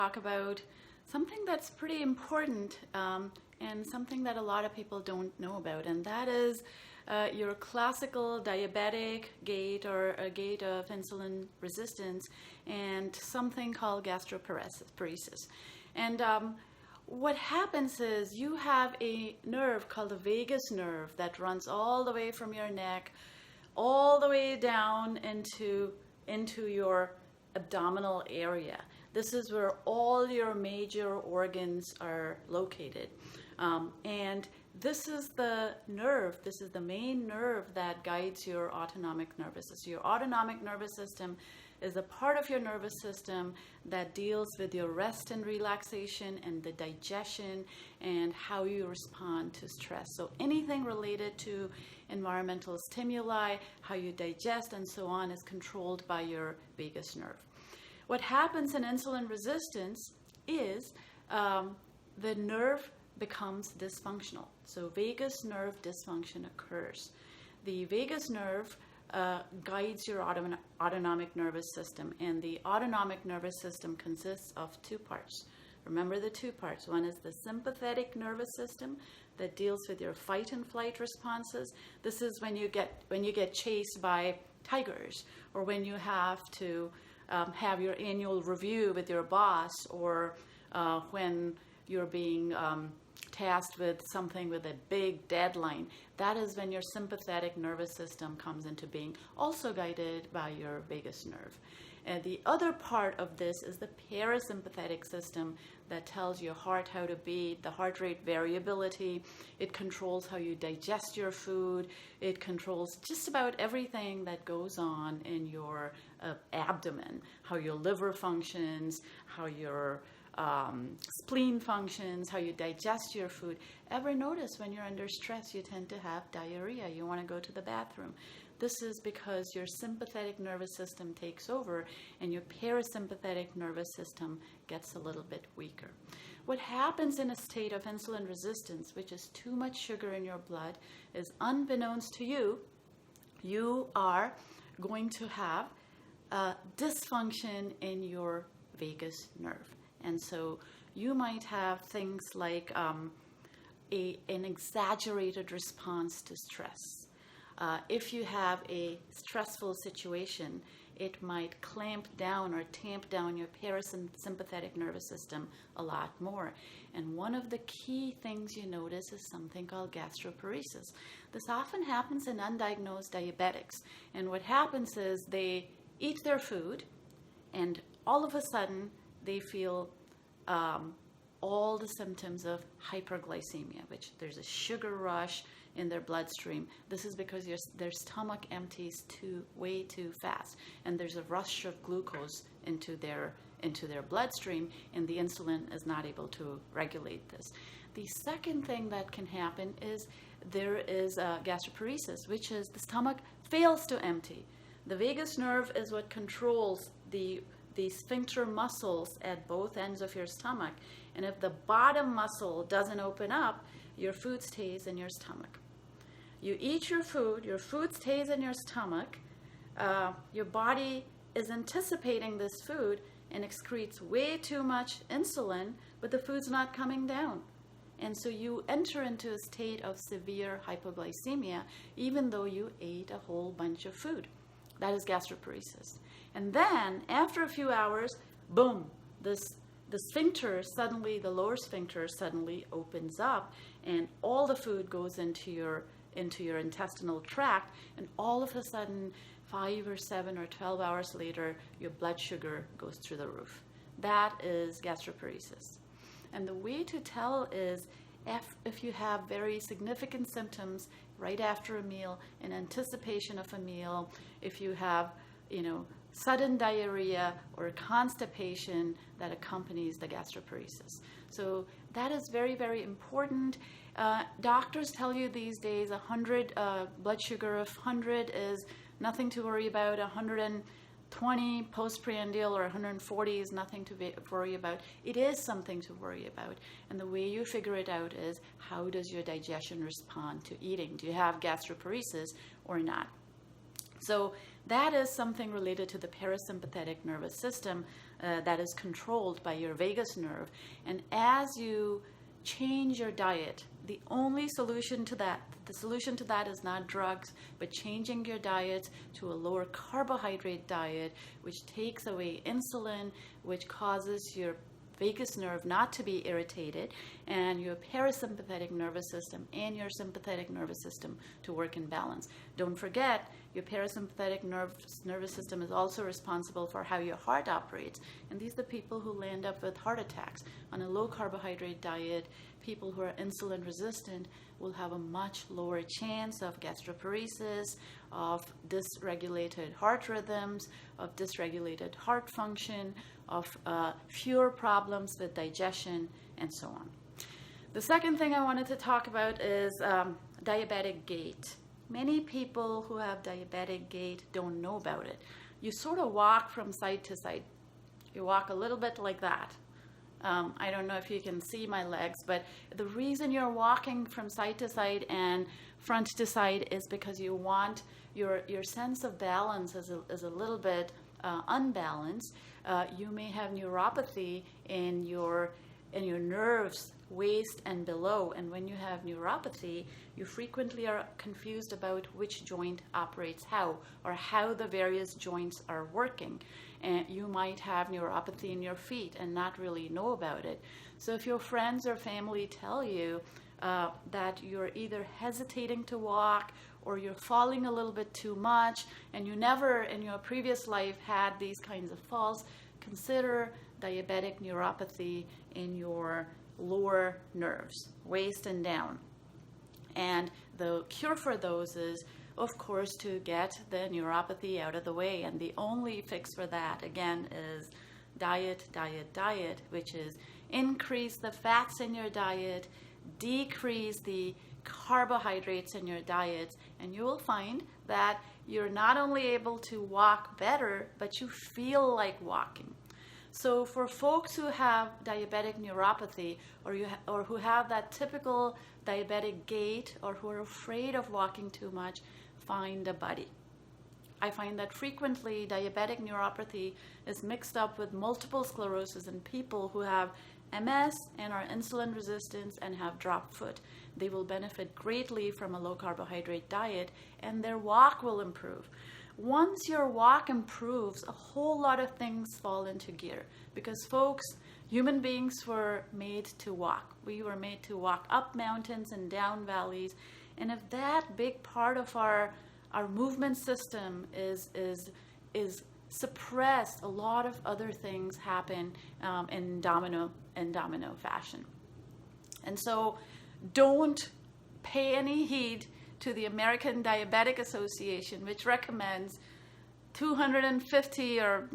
talk about something that's pretty important and something that a lot of people don't know about, and that is your classical diabetic gait or a gait of insulin resistance and something called gastroparesis. And what happens is you have a nerve called the vagus nerve that runs all the way from your neck all the way down into your abdominal area. This is where all your major organs are located. And this is the nerve, this is the main nerve that guides your autonomic nervous system. Your autonomic nervous system is a part of your nervous system that deals with your rest and relaxation and the digestion and how you respond to stress. So anything related to environmental stimuli, how you digest and so on is controlled by your vagus nerve. What happens in insulin resistance is the nerve becomes dysfunctional. So vagus nerve dysfunction occurs. The vagus nerve guides your autonomic nervous system, and the autonomic nervous system consists of two parts. Remember the two parts. One is the sympathetic nervous system that deals with your fight and flight responses. This is when you get chased by tigers, or when you have to have your annual review with your boss, or when you're being tasked with something with a big deadline. That is when your sympathetic nervous system comes into being, also guided by your vagus nerve. And the other part of this is the parasympathetic system that tells your heart how to beat, the heart rate variability. It controls how you digest your food. It controls just about everything that goes on in your abdomen, how your liver functions, how your spleen functions, how you digest your food. Ever notice when you're under stress, you tend to have diarrhea? You want to go to the bathroom. This is because your sympathetic nervous system takes over and your parasympathetic nervous system gets a little bit weaker. What happens in a state of insulin resistance, which is too much sugar in your blood, is unbeknownst to you, you are going to have dysfunction in your vagus nerve. And so you might have things like an exaggerated response to stress. If you have a stressful situation, it might clamp down or tamp down your parasympathetic nervous system a lot more. And one of the key things you notice is something called gastroparesis. This often happens in undiagnosed diabetics. And what happens is they eat their food, and all of a sudden they feel all the symptoms of hyperglycemia, which there's a sugar rush in their bloodstream. This is because their stomach empties way too fast, and there's a rush of glucose into their bloodstream, and the insulin is not able to regulate this. The second thing that can happen is there is gastroparesis, which is the stomach fails to empty. The vagus nerve is what controls the sphincter muscles at both ends of your stomach. And if the bottom muscle doesn't open up, your food stays in your stomach. You eat your food stays in your stomach. Your body is anticipating this food and excretes way too much insulin, but the food's not coming down. And so you enter into a state of severe hypoglycemia, even though you ate a whole bunch of food. That is gastroparesis. And then, after a few hours, boom, the sphincter suddenly, the lower sphincter suddenly opens up, and all the food goes into your intestinal tract, and all of a sudden, 5 or 7 or 12 hours later, your blood sugar goes through the roof. That is gastroparesis. And the way to tell is if you have very significant symptoms right after a meal, in anticipation of a meal, if you have, sudden diarrhea or constipation that accompanies the gastroparesis. So that is very, very important. Doctors tell you these days 100 blood sugar of 100 is nothing to worry about. 120 postprandial or 140 is nothing to worry about. It is something to worry about. And the way you figure it out is, how does your digestion respond to eating? Do you have gastroparesis or not? So that is something related to the parasympathetic nervous system. that is controlled by your vagus nerve. And as you change your diet, the solution to that is not drugs, but changing your diet to a lower carbohydrate diet, which takes away insulin, which causes your vagus nerve not to be irritated, and your parasympathetic nervous system and your sympathetic nervous system to work in balance. Don't forget, your parasympathetic nervous system is also responsible for how your heart operates, and these are the people who land up with heart attacks. On a low carbohydrate diet, people who are insulin resistant will have a much lower chance of gastroparesis, of dysregulated heart rhythms, of dysregulated heart function, of fewer problems with digestion, and so on. The second thing I wanted to talk about is diabetic gait. Many people who have diabetic gait don't know about it. You sort of walk from side to side. You walk a little bit like that. I don't know if you can see my legs, but the reason you're walking from side to side and front to side is because you want your sense of balance is a little bit unbalanced. You may have neuropathy in your nerves, waist and below, and when you have neuropathy, you frequently are confused about which joint operates how, or how the various joints are working. And you might have neuropathy in your feet and not really know about it. So if your friends or family tell you that you're either hesitating to walk or you're falling a little bit too much, and you never in your previous life had these kinds of falls, consider diabetic neuropathy in your lower nerves, waist and down. And the cure for those is, of course, to get the neuropathy out of the way. And the only fix for that, again, is diet, which is increase the fats in your diet, decrease the carbohydrates in your diet, and you will find that you're not only able to walk better, but you feel like walking. So for folks who have diabetic neuropathy, or who have that typical diabetic gait, or who are afraid of walking too much, find a buddy. I find that frequently diabetic neuropathy is mixed up with multiple sclerosis in people who have MS and are insulin resistant and have drop foot. They will benefit greatly from a low carbohydrate diet, and their walk will improve. Once your walk improves, a whole lot of things fall into gear, because folks, human beings were made to walk. We were made to walk up mountains and down valleys, and if that big part of our movement system is suppressed, a lot of other things happen in domino fashion. And so don't pay any heed to the American Diabetic Association, which recommends 250 or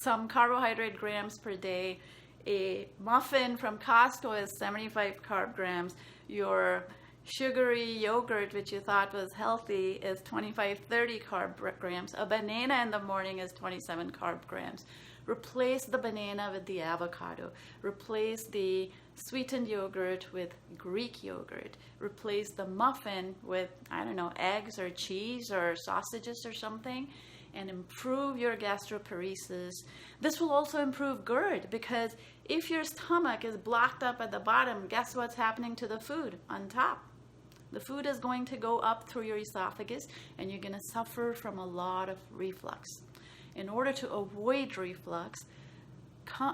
some carbohydrate grams per day. A muffin from Costco is 75 carb grams. Your sugary yogurt, which you thought was healthy, is 25-30 carb grams. A banana in the morning is 27 carb grams. Replace the banana with the avocado. Replace the sweetened yogurt with Greek yogurt. Replace the muffin with, I don't know, eggs or cheese or sausages or something, and improve your gastroparesis. This will also improve GERD, because if your stomach is blocked up at the bottom, guess what's happening to the food on top? The food is going to go up through your esophagus, and you're going to suffer from a lot of reflux. In order to avoid reflux,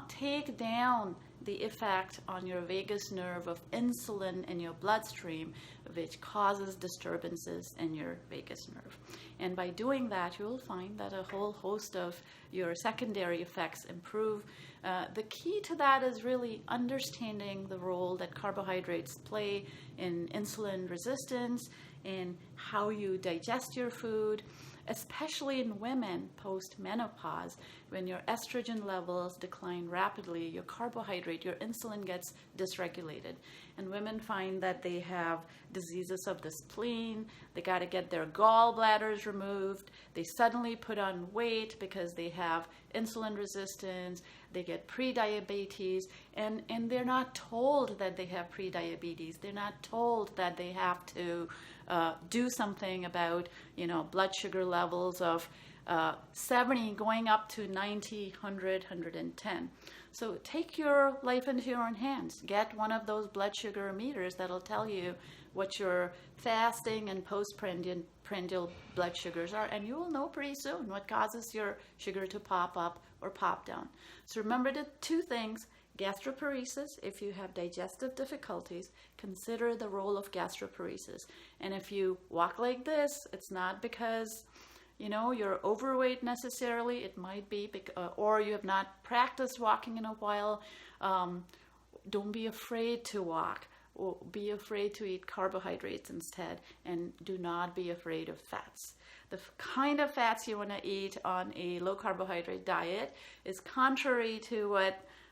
take down the effect on your vagus nerve of insulin in your bloodstream, which causes disturbances in your vagus nerve. And by doing that, you will find that a whole host of your secondary effects improve. The key to that is really understanding the role that carbohydrates play in insulin resistance, in how you digest your food, especially in women post-menopause, when your estrogen levels decline rapidly, your carbohydrate, your insulin gets dysregulated. And women find that they have diseases of the spleen, they got to get their gallbladders removed, they suddenly put on weight because they have insulin resistance, they get prediabetes, and they're not told that they have prediabetes. They're not told that they have to do something about, blood sugar levels of 70 going up to 90, 100, 110. So take your life into your own hands. Get one of those blood sugar meters that'll tell you what your fasting and postprandial blood sugars are, and you will know pretty soon what causes your sugar to pop up or pop down. So remember the two things: gastroparesis. If you have digestive difficulties, consider the role of gastroparesis. And if you walk like this, it's not because you're overweight necessarily. It might be or you have not practiced walking in a while. Don't be afraid to walk. Or be afraid to eat carbohydrates instead, and do not be afraid of fats. The kind of fats you want to eat on a low carbohydrate diet is contrary to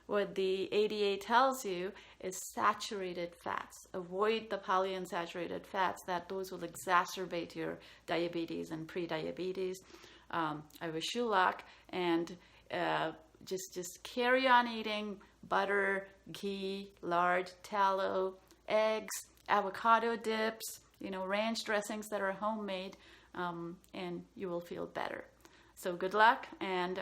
what the ADA tells you, is saturated fats. Avoid the polyunsaturated fats, those will exacerbate your diabetes and pre-diabetes. I wish you luck, and just carry on eating butter, ghee, lard, tallow, eggs, avocado dips, ranch dressings that are homemade, and you will feel better. So good luck, and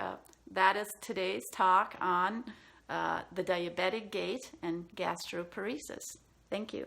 that is today's talk on the diabetic gait and gastroparesis. Thank you.